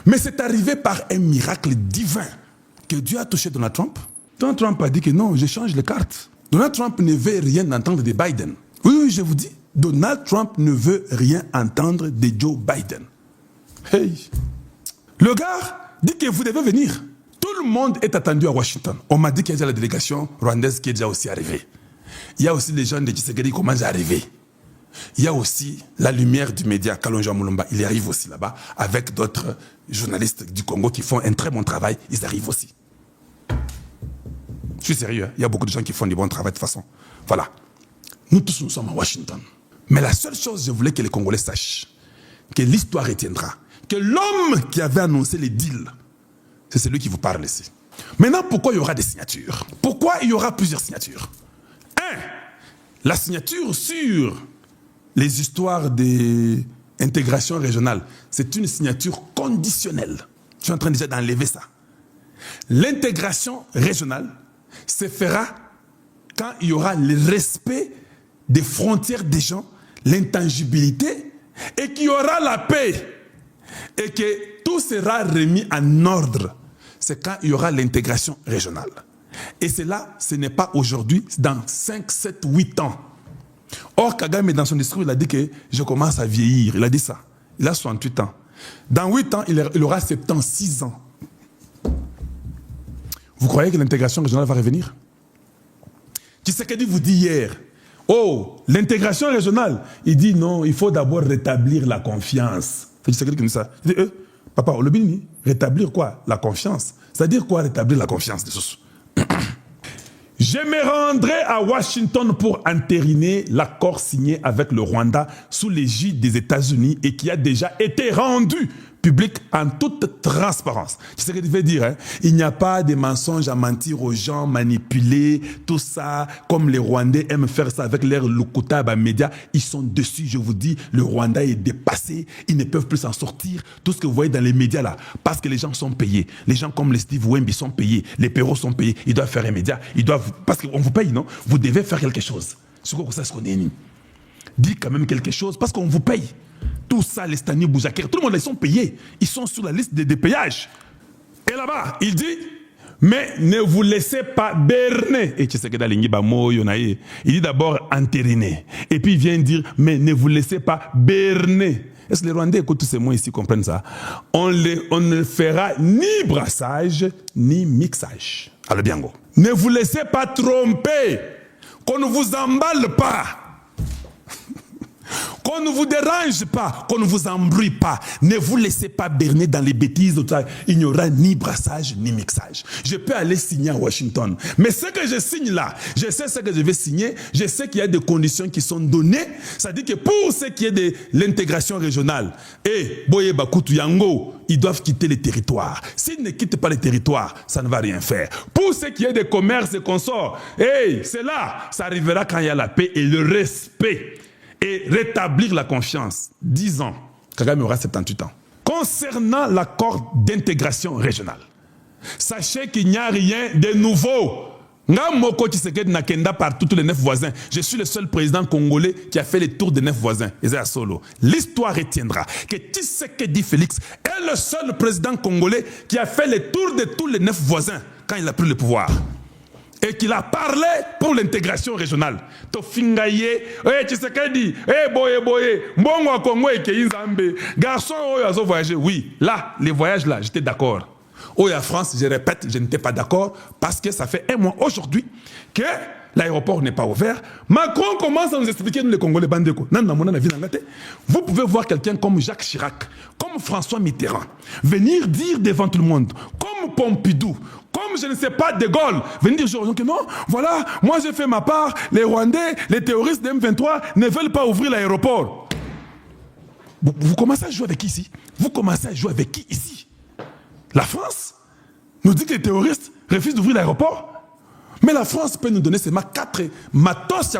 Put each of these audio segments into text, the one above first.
Mais c'est arrivé par un miracle divin que Dieu a touché Donald Trump. Donald Trump a dit que non, je change les cartes. Donald Trump ne veut rien entendre de Biden. Oui, je vous dis, Donald Trump ne veut rien entendre de Joe Biden. Hey. Le gars dit que vous devez venir. Tout le monde est attendu à Washington. On m'a dit qu'il y a déjà la délégation rwandaise qui est déjà aussi arrivée. Il y a aussi les gens de Tshisekedi qui commencent à arriver. Il y a aussi la lumière du média, Kalonji Mulumba, il arrive aussi là-bas, avec d'autres journalistes du Congo qui font un très bon travail, ils arrivent aussi. Je suis sérieux, hein? Il y a beaucoup de gens qui font du bon travail de toute façon. Voilà. Nous tous, nous sommes à Washington. Mais la seule chose, je voulais que les Congolais sachent, que l'histoire retiendra, que l'homme qui avait annoncé les deals, c'est celui qui vous parle ici. Maintenant, pourquoi il y aura des signatures? Pourquoi il y aura plusieurs signatures? La signature sur les histoires d'intégration régionale, c'est une signature conditionnelle. Je suis en train déjà d'enlever ça. L'intégration régionale se fera quand il y aura le respect des frontières des gens, l'intangibilité, et qu'il y aura la paix, et que tout sera remis en ordre. C'est quand il y aura l'intégration régionale. Et cela, ce n'est pas aujourd'hui, c'est dans 5, 7, 8 ans. Or, Kagame, dans son discours, il a dit que je commence à vieillir. Il a dit ça. Il a 68 ans. Dans 8 ans, il aura 76 ans. Vous croyez que l'intégration régionale va revenir? Tshisekedi vous dit hier, oh, l'intégration régionale. Il dit non, il faut d'abord rétablir la confiance. C'est Tshisekedi qui dit ça. Il dit, papa, le bini, rétablir quoi? La confiance. C'est-à-dire quoi rétablir la confiance de ce... Je me rendrai à Washington pour entériner l'accord signé avec le Rwanda sous l'égide des États-Unis et qui a déjà été rendu public en toute transparence. Tu sais ce que tu veux dire, hein? Il n'y a pas de mensonges à mentir aux gens, manipuler, tout ça, comme les Rwandais aiment faire ça avec leurs Lukuta médias. Ils sont dessus, je vous dis, le Rwanda est dépassé, ils ne peuvent plus s'en sortir. Tout ce que vous voyez dans les médias là, parce que les gens sont payés. Les gens comme les Steve Wemby sont payés, les Perrault sont payés, ils doivent faire un média, ils doivent, parce qu'on vous paye, non? Vous devez faire quelque chose. C'est quoi ça, ce qu'on est ni? Dis quand même quelque chose, parce qu'on vous paye. Tout ça, les Stani Boujakir, tout le monde, ils sont payés. Ils sont sur la liste des péages. Et là-bas, il dit, mais ne vous laissez pas berner. Et tu sais que dans il dit d'abord entériner. Et puis il vient dire, mais ne vous laissez pas berner. Est-ce que les Rwandais écoutent tous ces mots ici, comprennent ça? On ne fera ni brassage, ni mixage. Alors bien, go. Ne vous laissez pas tromper. Qu'on ne vous emballe pas. Qu'on ne vous dérange pas, qu'on ne vous embrouille pas. Ne vous laissez pas berner dans les bêtises. Il n'y aura ni brassage, ni mixage. Je peux aller signer à Washington. Mais ce que je signe là, je sais ce que je vais signer. Je sais qu'il y a des conditions qui sont données. C'est-à-dire que pour ce qui est de l'intégration régionale, et Boye Bakutu Yango, ils doivent quitter les territoires. S'ils ne quittent pas les territoires, ça ne va rien faire. Pour ce qui est des commerces et consorts, c'est là, ça arrivera quand il y a la paix et le respect. Et rétablir la confiance. 10 ans. Kagame aura 78 ans. Concernant l'accord d'intégration régionale, sachez qu'il n'y a rien de nouveau. Ngamoko Tshisekedi Nakenda par tous les 9 voisins. Je suis le seul président congolais qui a fait le tour des 9 voisins. Solo. L'histoire retiendra que Tshisekedi Félix est le seul président congolais qui a fait le tour de tous les 9 voisins quand il a pris le pouvoir. Et qu'il a parlé pour l'intégration régionale. Tofingaye, Tshisekedi, boye, mbongo Congo et Keinzambe, garçon, oyo voyager. Oui, là, les voyages là, j'étais d'accord. Oya France, je répète, je n'étais pas d'accord parce que ça fait 1 mois aujourd'hui que l'aéroport n'est pas ouvert. Macron commence à nous expliquer, nous les Congolais, bandeko. Vous pouvez voir quelqu'un comme Jacques Chirac, comme François Mitterrand, venir dire devant tout le monde, comme Pompidou, comme je ne sais pas De Gaulle, venir dire que non, voilà, moi j'ai fait ma part, les Rwandais, les terroristes de M23 ne veulent pas ouvrir l'aéroport. Vous commencez à jouer avec qui ici? Vous commencez à jouer avec qui ici? La France nous dit que les terroristes refusent d'ouvrir l'aéroport. Mais la France peut nous donner seulement 4 matos.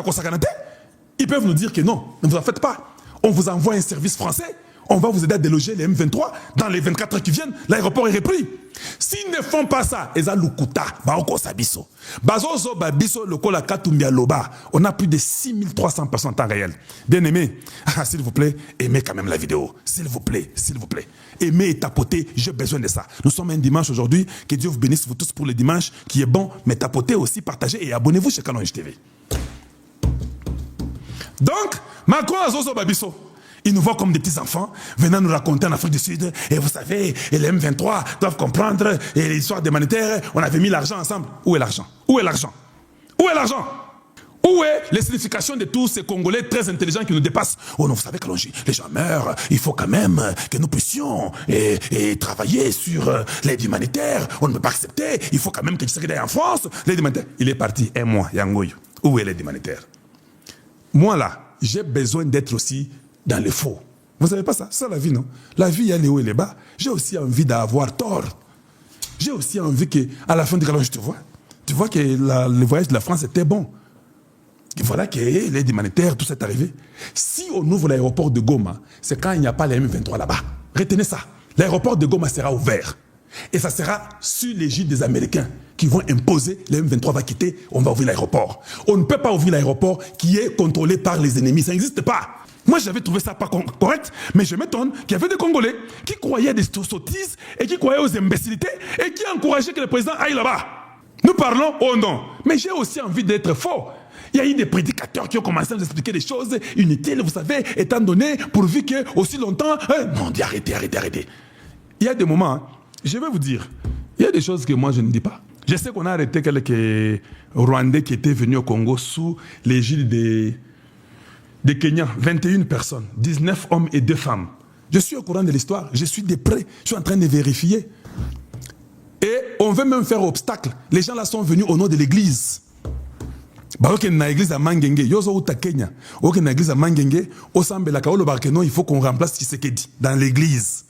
Ils peuvent nous dire que non, ne vous en faites pas. On vous envoie un service français. On va vous aider à déloger les M23. Dans les 24 heures qui viennent, l'aéroport est repris. S'ils ne font pas ça, on a plus de 6300 personnes en temps réel. Bien aimé, s'il vous plaît, aimez quand même la vidéo. S'il vous plaît, s'il vous plaît. Aimez et tapotez, j'ai besoin de ça. Nous sommes un dimanche aujourd'hui. Que Dieu vous bénisse, vous tous, pour le dimanche qui est bon. Mais tapotez aussi, partagez et abonnez-vous chez Calonge TV. Donc, Macron Azozo Babiso. Ils nous voient comme des petits-enfants venant nous raconter en Afrique du Sud. Et vous savez, et les M23 doivent comprendre. Et l'histoire humanitaire, on avait mis l'argent ensemble. Où est l'argent? Où est l'argent? Où est l'argent? Où est la signification de tous ces Congolais très intelligents qui nous dépassent? Oh non, vous savez que les gens meurent. Il faut quand même que nous puissions et travailler sur l'aide humanitaire. On ne peut pas accepter. Il faut quand même que Tshisekedi aille en France. L'aide humanitaire. Il est parti un mois, Yangoy. Où est l'aide humanitaire? Moi là, j'ai besoin d'être aussi dans les faux. Vous savez pas ça? C'est ça la vie, non? La vie, il y a les hauts et les bas. J'ai aussi envie d'avoir tort. J'ai aussi envie qu'à la fin du calendrier, tu vois que le voyage de la France était bon. Et voilà que l'aide humanitaire, tout ça est arrivé. Si on ouvre l'aéroport de Goma, c'est quand il n'y a pas les M23 là-bas. Retenez ça. L'aéroport de Goma sera ouvert. Et ça sera sur l'égide des Américains qui vont imposer, les M23 va quitter, on va ouvrir l'aéroport. On ne peut pas ouvrir l'aéroport qui est contrôlé par les ennemis. Ça n'existe pas. Moi, j'avais trouvé ça pas correct, mais je m'étonne qu'il y avait des Congolais qui croyaient à des sottises et qui croyaient aux imbécilités et qui encourageaient que le président aille là-bas. Nous parlons au nom. Mais j'ai aussi envie d'être fort. Il y a eu des prédicateurs qui ont commencé à nous expliquer des choses inutiles, vous savez, étant donné, pourvu que aussi longtemps... non, arrêtez. Il y a des moments, hein, je vais vous dire, il y a des choses que moi je ne dis pas. Je sais qu'on a arrêté quelques Rwandais qui étaient venus au Congo sous l'égide des Kenyans, 21 personnes, 19 hommes et 2 femmes. Je suis au courant de l'histoire, je suis de près, je suis en train de vérifier. Et on veut même faire obstacle. Les gens là sont venus au nom de l'église. Il faut qu'on remplace Tshisekedi dans l'église.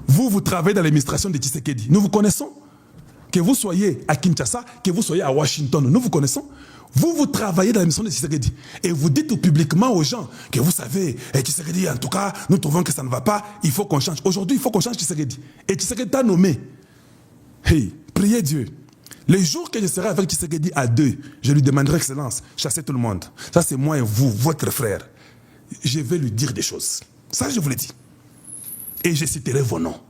Vous travaillez dans l'administration de Tshisekedi. Nous vous connaissons. Que vous soyez à Kinshasa, que vous soyez à Washington, nous vous connaissons. Vous travaillez dans la mission de Tshisekedi. Et vous dites publiquement aux gens que vous savez, Tshisekedi, en tout cas, nous trouvons que ça ne va pas, il faut qu'on change. Aujourd'hui, il faut qu'on change Tshisekedi. Et Tshisekedi t'a nommé. Hey, priez Dieu. Les jours que je serai avec Tshisekedi à 2, je lui demanderai, Excellence, chassez tout le monde. Ça, c'est moi et vous, votre frère. Je vais lui dire des choses. Ça, je vous l'ai dit. Et je citerai vos noms.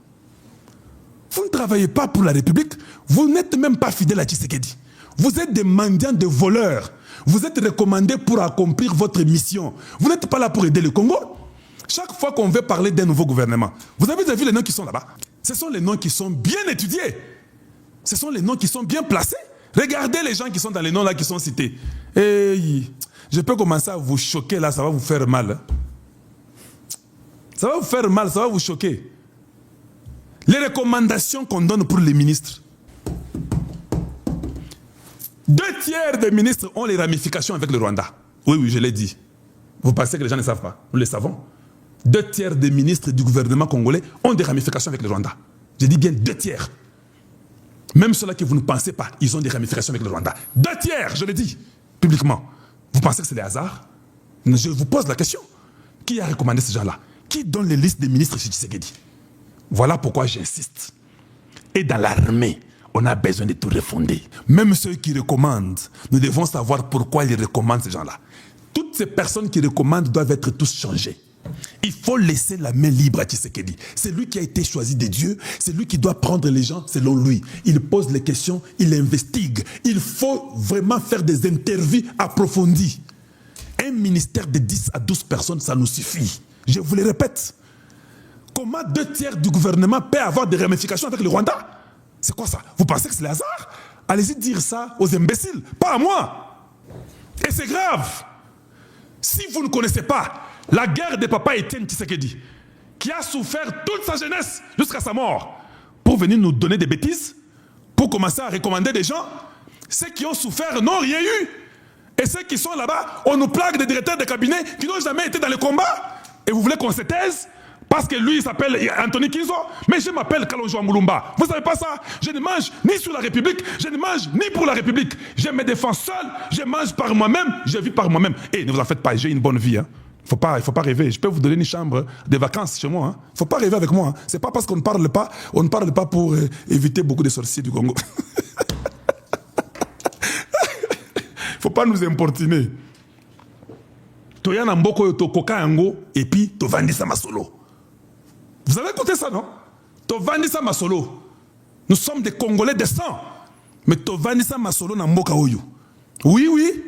Vous ne travaillez pas pour la République. Vous n'êtes même pas fidèle à Tshisekedi. Vous êtes des mendiants, des voleurs. Vous êtes recommandés pour accomplir votre mission. Vous n'êtes pas là pour aider le Congo. Chaque fois qu'on veut parler d'un nouveau gouvernement, vous avez déjà vu les noms qui sont là-bas? Ce sont les noms qui sont bien étudiés. Ce sont les noms qui sont bien placés. Regardez les gens qui sont dans les noms là qui sont cités. Et je peux commencer à vous choquer là, ça va vous faire mal. Ça va vous faire mal, ça va vous choquer. Les recommandations qu'on donne pour les ministres. 2/3 des ministres ont les ramifications avec le Rwanda. Oui, je l'ai dit. Vous pensez que les gens ne savent pas? Nous le savons. 2/3 des ministres du gouvernement congolais ont des ramifications avec le Rwanda. Je dis bien 2/3. Même ceux-là que vous ne pensez pas, ils ont des ramifications avec le Rwanda. 2/3, je le dis publiquement. Vous pensez que c'est des hasards? Je vous pose la question. Qui a recommandé ces gens-là? Qui donne les listes des ministres chez Tshisekedi? Voilà pourquoi j'insiste. Et dans l'armée, on a besoin de tout refonder. Même ceux qui recommandent, nous devons savoir pourquoi ils recommandent ces gens-là. Toutes ces personnes qui recommandent doivent être tous changées. Il faut laisser la main libre à Tshisekedi. C'est lui qui a été choisi de Dieu. C'est lui qui doit prendre les gens selon lui. Il pose les questions, il investigue. Il faut vraiment faire des interviews approfondies. Un ministère de 10 à 12 personnes, ça nous suffit. Je vous le répète. Comment 2/3 du gouvernement peut avoir des ramifications avec le Rwanda? C'est quoi ça? Vous pensez que c'est le hasard? Allez-y dire ça aux imbéciles, pas à moi. Et c'est grave. Si vous ne connaissez pas la guerre de papa Étienne Tshisekedi, qui a souffert toute sa jeunesse jusqu'à sa mort, pour venir nous donner des bêtises, pour commencer à recommander des gens, ceux qui ont souffert n'ont rien eu. Et ceux qui sont là-bas, on nous plaque des directeurs de cabinet qui n'ont jamais été dans le combat. Et vous voulez qu'on se taise? Parce que lui, il s'appelle Anthony Kinzo, mais je m'appelle Kalonjo Moulumba. Vous ne savez pas ça? Je ne mange ni sur la République, je ne mange ni pour la République. Je me défends seul, je mange par moi-même, je vis par moi-même. Et ne vous en faites pas, j'ai une bonne vie. Hein. Il ne faut pas rêver. Je peux vous donner une chambre de vacances chez moi. Il ne faut pas rêver avec moi. Ce n'est pas parce qu'on ne parle pas, on ne parle pas pour éviter beaucoup de sorciers du Congo. Il ne faut pas nous importuner. Toyana mboko to koka yango et puis to vandisa masolo. Vous avez écouté ça, non? To vandisa masolo. Nous sommes des Congolais de sang. Mais to vandisa masolo na mboka oyo. Oui, oui.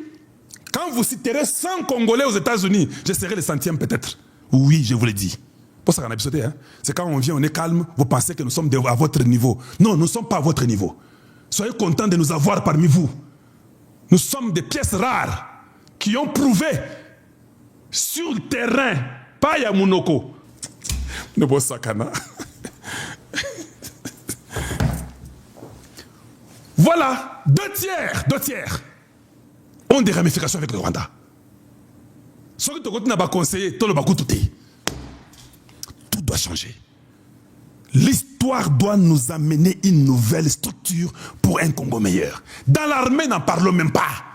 Quand vous citerez 100 Congolais aux États-Unis, je serai le 100e peut-être. Oui, je vous l'ai dit. Pour ça qu'on a besoin, hein? C'est quand on vient, on est calme, vous pensez que nous sommes à votre niveau. Non, nous ne sommes pas à votre niveau. Soyez contents de nous avoir parmi vous. Nous sommes des pièces rares qui ont prouvé sur le terrain, pas Yamunoko. Ne bosse sakana. Voilà, deux tiers ont des ramifications avec le Rwanda. Ce que tu as conseillé, tout doit changer. L'histoire doit nous amener une nouvelle structure pour un Congo meilleur. Dans l'armée, n'en parlons même pas.